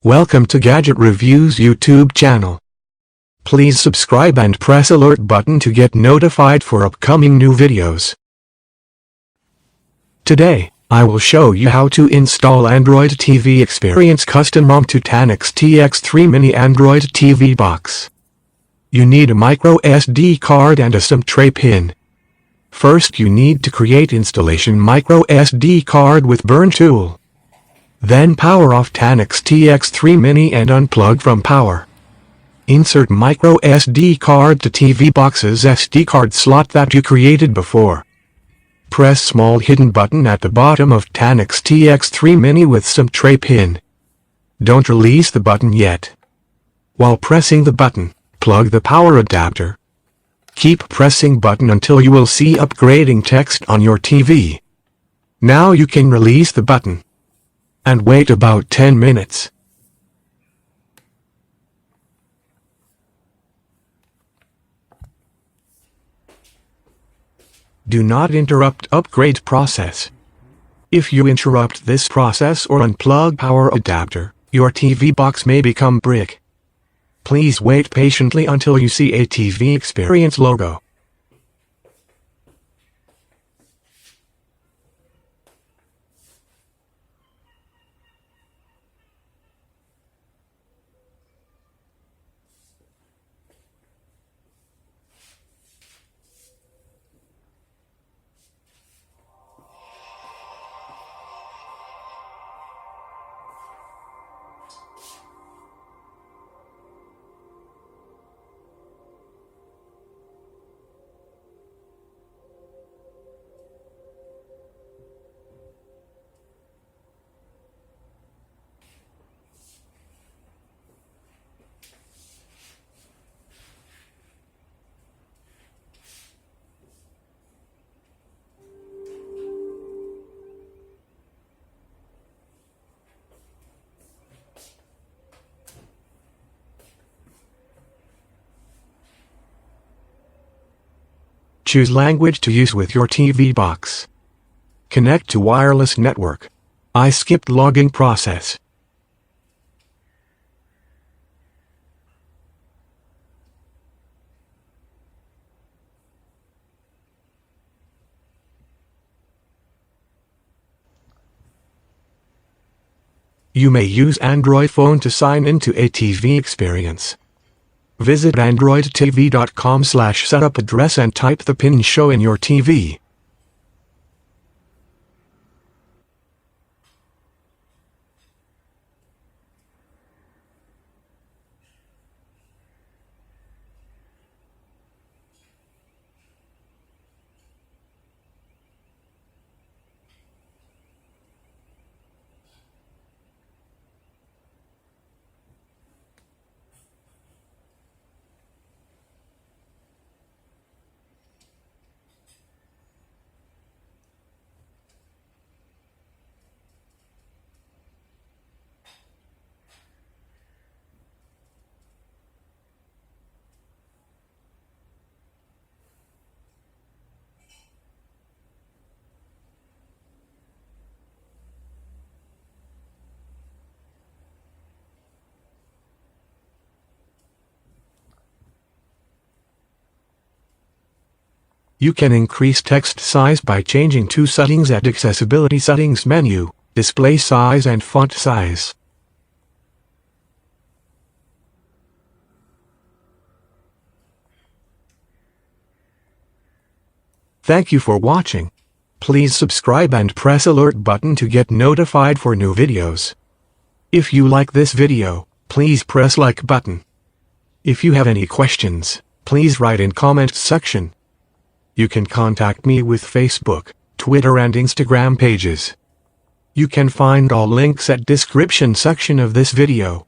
Welcome to Gadget Reviews YouTube channel. Please subscribe and press alert button to get notified for upcoming new videos. Today, I will show you how to install Android TV Xperience custom ROM to Tanix TX3 Mini Android TV box. You need a micro SD card and a SIM tray pin. First you need to create installation micro SD card with burn tool. Then power off Tanix TX3 Mini and unplug from power. Insert micro SD card to TV box's SD card slot that you created before. Press small hidden button at the bottom of Tanix TX3 Mini with SIM tray pin. Don't release the button yet. While pressing the button, plug the power adapter. Keep pressing button until you will see upgrading text on your TV. Now you can release the button. And wait about 10 minutes. Do not interrupt upgrade process. If you interrupt this process or unplug power adapter, your TV box may become brick. Please wait patiently until you see a TV Xperience logo. Choose language to use with your TV box. Connect to wireless network. I skipped logging process. You may use Android phone to sign into a TV Xperience. Visit androidtv.com/setup address and type the pin show in your TV. You can increase text size by changing two settings at Accessibility Settings menu, Display Size and Font Size. Thank you for watching. Please subscribe and press alert button to get notified for new videos. If you like this video, please press like button. If you have any questions, please write in comment section. You can contact me with Facebook, Twitter and Instagram pages. You can find all links at description section of this video.